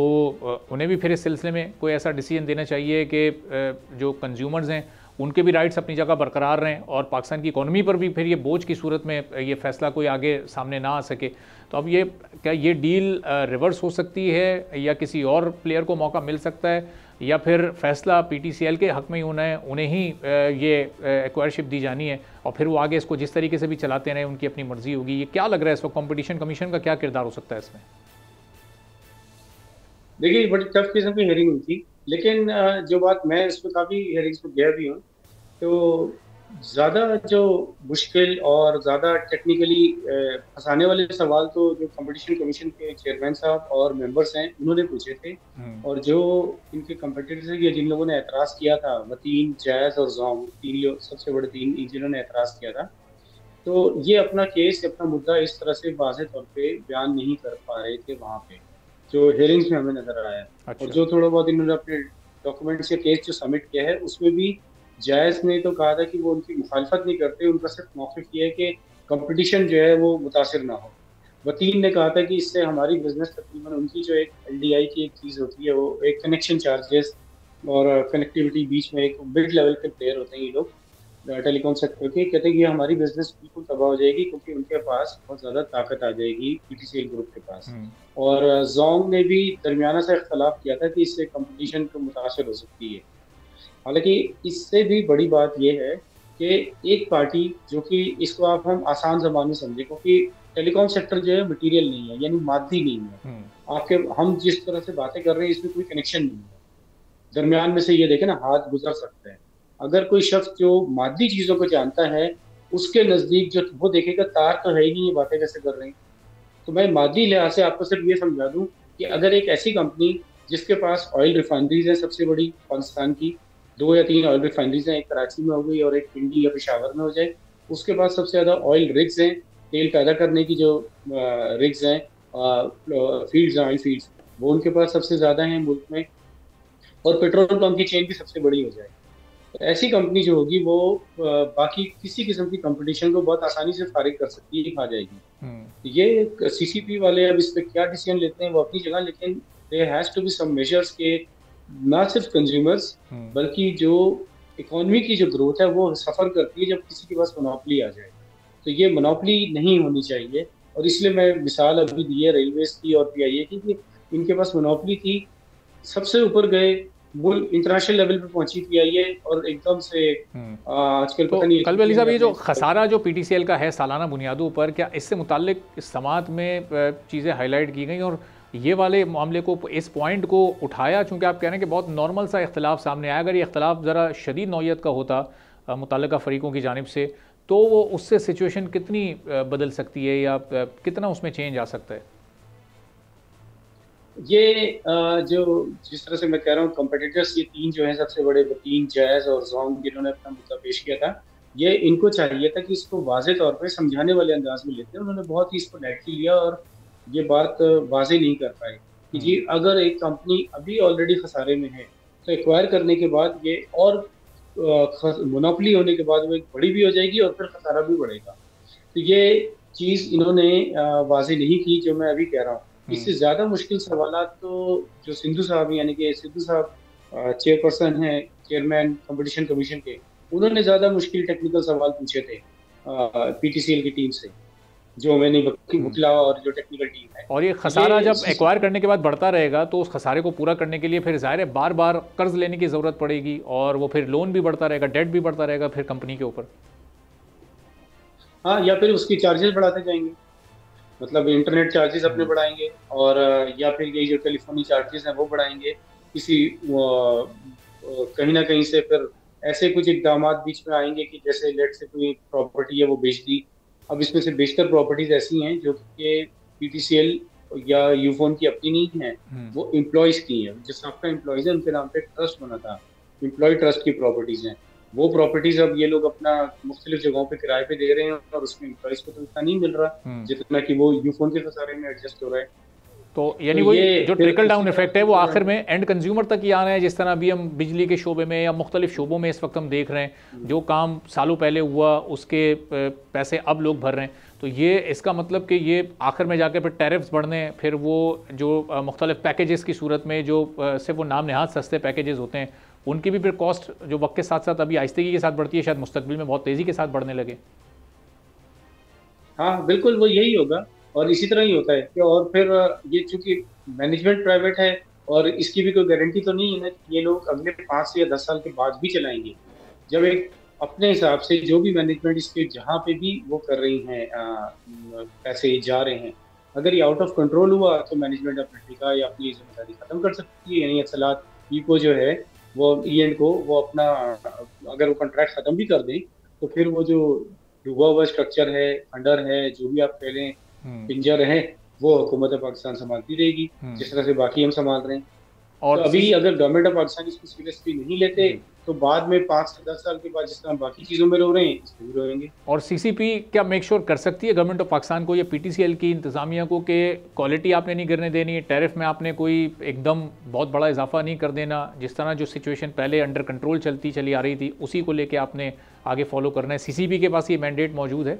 उन्हें भी फिर इस सिलसिले में कोई ऐसा डिसीजन देना चाहिए कि जो कंज्यूमर्स हैं उनके भी राइट्स अपनी जगह बरकरार रहें और पाकिस्तान की इकोनॉमी पर भी फिर ये बोझ की सूरत में ये फैसला कोई आगे सामने ना आ सके। तो अब ये क्या ये डील रिवर्स हो सकती है या किसी और प्लेयर को मौका मिल सकता है, या फिर फैसला पीटीसीएल के हक़ में ही होना है, उन्हें ही ये एक्वायरशिप दी जानी है और फिर वो आगे इसको जिस तरीके से भी चलाते रहें, उनकी अपनी मर्जी होगी? ये क्या लग रहा है इस वक्त कंपटीशन कमीशन का क्या किरदार हो सकता है इसमें? देखिए, बड़ी टफ किस्म की हेयरिंग हुई थी, लेकिन जो बात, मैं इस पर काफ़ी हेयरिंग्स में गया भी हूँ, तो ज़्यादा जो मुश्किल और ज़्यादा टेक्निकली फंसाने वाले सवाल तो जो कंपटीशन कमीशन के चेयरमैन साहब और मेंबर्स हैं उन्होंने पूछे थे। और जो इनके कंपटीटर्स या जिन लोगों ने एतराज़ किया था, वतीन, जैज़ और जोंग, 3 लोग सबसे बड़े 3 जिन्होंने एतराज़ किया था, तो ये अपना केस, अपना मुद्दा इस तरह से वाज़ेह तौर पे बयान नहीं कर पा रहे थे वहाँ पे, जो हेयरिंग्स में हमें नजर आया। अच्छा। और जो थोड़ा बहुत इन्होंने अपने डॉक्यूमेंट्स या केस जो सबमिट किया है उसमें भी जायज़ ने तो कहा था कि वो उनकी मुखालफत नहीं करते, उनका सिर्फ मौक़िफ़ ये है कि कंपटीशन जो है वो मुतासिर ना हो। वतीन ने कहा था कि इससे हमारी बिजनेस तकरीबन, उनकी जो एक एलडीआई की एक चीज़ होती है, वो एक कनेक्शन चार्जेस और कनेक्टिविटी, बीच में एक मिड लेवल के प्लेयर होते हैं ये लोग टेलीकॉम सेक्टर के, कहते हैं कि हमारी बिजनेस बिल्कुल तबाह हो जाएगी क्योंकि उनके पास बहुत ज़्यादा ताकत आ जाएगी पीटीसीएल ग्रुप के पास। और जोंग ने भी दरमियाना सा इख्तलाफ किया था कि इससे कंपटीशन को मुतासर हो सकती है। हालांकि इससे भी बड़ी बात यह है कि एक पार्टी, जो कि इसको आप हम आसान ज़बान में समझें, क्योंकि टेलीकॉम सेक्टर जो है मटीरियल नहीं है, यानी मादी नहीं है। आपके हम जिस तरह से बातें कर रहे हैं इसमें कोई कनेक्शन नहीं है, दरमियान में से ये देखें ना, हाथ गुजर सकता है। अगर कोई शख्स जो मादी चीज़ों को जानता है, उसके नज़दीक जो वो देखेगा तार तो है ही नहीं, ये बातें कैसे कर रहे हैं। तो मैं मादी लिहाज से आपको सिर्फ ये समझा दूं कि अगर एक ऐसी कंपनी जिसके पास ऑयल रिफाइनरीज है सबसे बड़ी पाकिस्तान की, 2 या 3 ऑयल रिफाइनरीज हैं, एक कराची में हो गई और एक पिंडी या पेशावर में हो जाए, उसके पास सबसे ज़्यादा ऑयल रिग्स हैं, तेल पैदा करने की जो रिग्स हैं, फील्ड्स, ऑयल फील्ड्स, वो उनके पास सबसे ज़्यादा हैं मुल्क में, और पेट्रोल पंप की चेन भी सबसे बड़ी हो जाए। तो ऐसी कंपनी जो होगी वो बाकी किसी किस्म की कंपटीशन को बहुत आसानी से फारिग कर सकती है, खा जाएगी। ये सीसीपी वाले अब इस पे क्या डिसीजन लेते हैं वो अपनी जगह, लेकिन there has to be some measures के ना सिर्फ कंज्यूमर्स बल्कि जो इकोनॉमी की जो ग्रोथ है वो सफ़र करती है जब किसी के पास मोनोपोली आ जाए। तो ये मोनोपोली नहीं होनी चाहिए, और इसलिए मैं मिसाल अभी दी है रेलवेज की और पीआईए की, कि इनके पास मोनोपोली थी, सबसे ऊपर गए, इंटरनेशनल लेवल पे पहुंची पीआईए, और एकदम से आजकल पता नहीं। कलवेली साहब, ये जो खसारा जो पीटीसीएल का है सालाना बुनियादों पर, क्या इससे मुताल्लिक इस समात में चीज़ें हाईलाइट की गई और ये वाले मामले को, इस पॉइंट को उठाया? चूँकि आप कह रहे हैं कि बहुत नॉर्मल सा इख्तलाफ सामने आया, अगर ये इख्तलाफ ज़रा शदीद नौयत का होता मुतल्लिका फ़रीक़ों की जानिब से, तो वो उससे सिचुएशन कितनी बदल सकती है या कितना उसमें चेंज आ सकता है? ये जो जिस तरह से मैं कह रहा हूँ कंपेटिटर्स, ये तीन जो है सबसे बड़े, वो तीन जैज़ और जोंग, जिन्होंने अपना मुद्दा पेश किया था, ये इनको चाहिए था कि इसको वाज़े तौर पे समझाने वाले अंदाज में लेते हैं। उन्होंने बहुत ही इसको लाइटली लिया और ये बात वाज़े नहीं कर पाए कि जी अगर एक कंपनी अभी ऑलरेडी खसारे में है तो एक्वायर करने के बाद ये और मोनोपोली होने के बाद वो एक बड़ी भी हो जाएगी और फिर खसारा भी बढ़ेगा। तो ये चीज़ इन्होंने वाज़े नहीं की जो मैं अभी कह रहा हूँ। इससे ज्यादा मुश्किल सवालात तो जो सिद्धू साहब, यानी कि सिद्धू साहब चेयरपर्सन हैं, चेयरमैन कंपटीशन कमीशन के, उन्होंने ज्यादा मुश्किल टेक्निकल सवाल पूछे थे पीटीसीएल की टीम से, जो मैंने मुखला और जो टेक्निकल टीम है। और ये खसारा जब एक्वायर करने के बाद बढ़ता रहेगा तो उस खसारे को पूरा करने के लिए फिर ज़ाहिर है बार बार कर्ज लेने की ज़रूरत पड़ेगी और वो फिर लोन भी बढ़ता रहेगा, डेट भी बढ़ता रहेगा फिर कंपनी के ऊपर। हाँ, या फिर उसकी चार्जेस बढ़ाते जाएंगे, मतलब इंटरनेट चार्जेस अपने बढ़ाएंगे, और या फिर ये जो टेलीफोनी चार्जेस हैं वो बढ़ाएंगे। किसी कहीं ना कहीं से फिर ऐसे कुछ इकदाम बीच में आएंगे कि जैसे लेट से कोई प्रॉपर्टी है वो बेच दी। अब इसमें से बेशतर प्रॉपर्टीज ऐसी हैं जो कि पीटीसीएल या यूफोन की अपनी नहीं है, वो एम्प्लॉयज की है। जो सबका एम्प्लॉयज है उनके नाम पे ट्रस्ट बना था, एम्प्लॉय ट्रस्ट की प्रॉपर्टीज हैं। वो प्रॉपर्टीज अब ये लोग अपना मुख्तलिफ जगहों पे किराए पे दे रहे हैं और उसमें एम्प्लॉयज को तो इतना नहीं मिल रहा जितना कि वो यूफोन के खसारे में एडजस्ट हो रहा है। तो यानी वो जो ट्रिकल डाउन इफेक्ट है वो आखिर में एंड कंज्यूमर तक ही आ रहा है। जिस तरह अभी हम बिजली के शोबे में या मुख्तलिफ शोबों में इस वक्त हम देख रहे हैं, जो काम सालों पहले हुआ उसके पैसे अब लोग भर रहे हैं। तो ये इसका मतलब कि ये आखिर में जाके फिर टैरिफ्स बढ़ने, फिर वो जो मुख्तलिफ पैकेजेस की सूरत में जो सिर्फ वो नाम नहाद सस्ते पैकेजेस होते हैं उनकी भी फिर कॉस्ट जो वक्त के साथ साथ अभी आहिस्तेगी के साथ बढ़ती है, शायद मुस्तकबिल में बहुत तेज़ी के साथ बढ़ने लगे। हाँ बिल्कुल, वो यही होगा और इसी तरह ही होता है कि और फिर ये चूंकि मैनेजमेंट प्राइवेट है और इसकी भी कोई गारंटी तो नहीं है ना कि ये लोग अगले 5 से या 10 साल के बाद भी चलाएंगे। जब एक अपने हिसाब से जो भी मैनेजमेंट इसके जहाँ पे भी वो कर रही हैं पैसे जा रहे हैं, अगर ये आउट ऑफ कंट्रोल हुआ तो मैनेजमेंट अपना ठेका या अपनी जिम्मेदारी खत्म कर सकती है। यानी इत्तलात को जो है वो ईएंड को वो अपना अगर वो कॉन्ट्रैक्ट खत्म भी कर दें तो फिर वो जो डूबा हुआ स्ट्रक्चर है, खंडर है, जो भी आप कह लें, पिंजर है, वो हुकूमत पाकिस्तान संभालती रहेगी जिस तरह से बाकी हम संभाल रहे हैं। और तो अभी अगर गवर्नमेंट ऑफ पाकिस्तान इसको सीरियसली नहीं लेते तो बाद में 5 से 10 साल के बाद जिस तरह बाकी चीज़ों में रो रहे हैं इसमें भी रोएंगे। और सीसीपी क्या मेक श्योर कर सकती है गवर्नमेंट ऑफ पाकिस्तान को या पीटीसीएल की इंतजामिया को कि क्वालिटी आपने नहीं गिरने देनी, टैरिफ में आपने कोई एकदम बहुत बड़ा इजाफा नहीं कर देना, जिस तरह जो सिचुएशन पहले अंडर कंट्रोल चली आ रही थी उसी को लेके आपने आगे फॉलो करना है? सीसीपी के पास ये मैंडेट मौजूद है?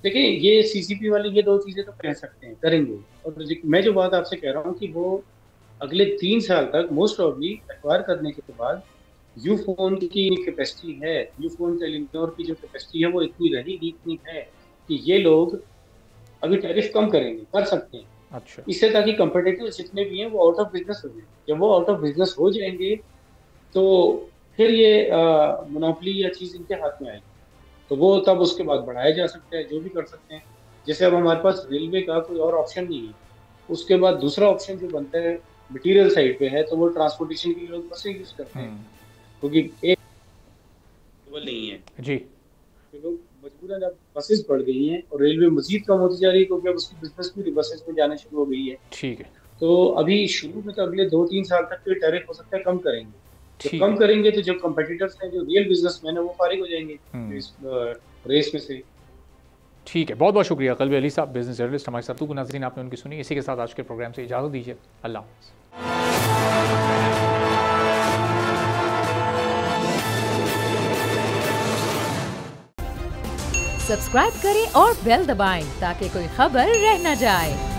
देखिए, ये सीसीपी वाले ये दो चीज़ें तो कह सकते हैं, करेंगे। और मैं जो बात आपसे कह रहा हूँ कि वो अगले 3 साल तक मोस्ट ऑफली एक्वायर करने के बाद यूफोन की कैपेसिटी है, यूफोन टेलीनॉर की जो कैपेसिटी है वो इतनी रहेगी, इतनी है कि ये लोग अभी टैरिफ कम करेंगे, कर सकते हैं। अच्छा, इससे ताकि कंपटीटर जितने भी हैं वो आउट ऑफ बिजनेस हो जाए। जब वो आउट ऑफ बिजनेस हो जाएंगे तो फिर ये मोनोपोली या चीज़ इनके हाथ में आएगी, तो वो तब उसके बाद बढ़ाया जा सकता है, जो भी कर सकते हैं। जैसे अब हमारे पास रेलवे का कोई और ऑप्शन नहीं है, उसके बाद दूसरा ऑप्शन जो बनता है मटीरियल साइड पे है, तो वो ट्रांसपोर्टेशन के लिए लोग बसें यूज करते हैं क्योंकि एक नहीं है जी, तो लोग मजबूरन अब बसेस बढ़ गई हैं और रेलवे मजीद कम होती जा रही है क्योंकि अब उसकी बिजनेस भी बसेस में जाना शुरू हो गई है। ठीक है, तो अभी शुरू में तो अगले 2-3 साल तक तो टैरिफ हो सकता है कम करेंगे। जब कम करेंगे तो जो कंपटीटर्स हैं, जो रियल बिजनेसमैन है, वो फारिग हो जाएंगे इस रेस में से। ठीक है, बहुत बहुत शुक्रिया कल्बी अली साहब, बिजनेस जर्नलिस्ट हमारे साथ। तो नाज़रीन आपने उनकी सुनी। इसी के साथ आज के प्रोग्राम से इजाज़त दीजिए। अल्लाह हाफ़िज़। सब्सक्राइब करें और बेल दबाएं ताकि कोई खबर रह न जाए।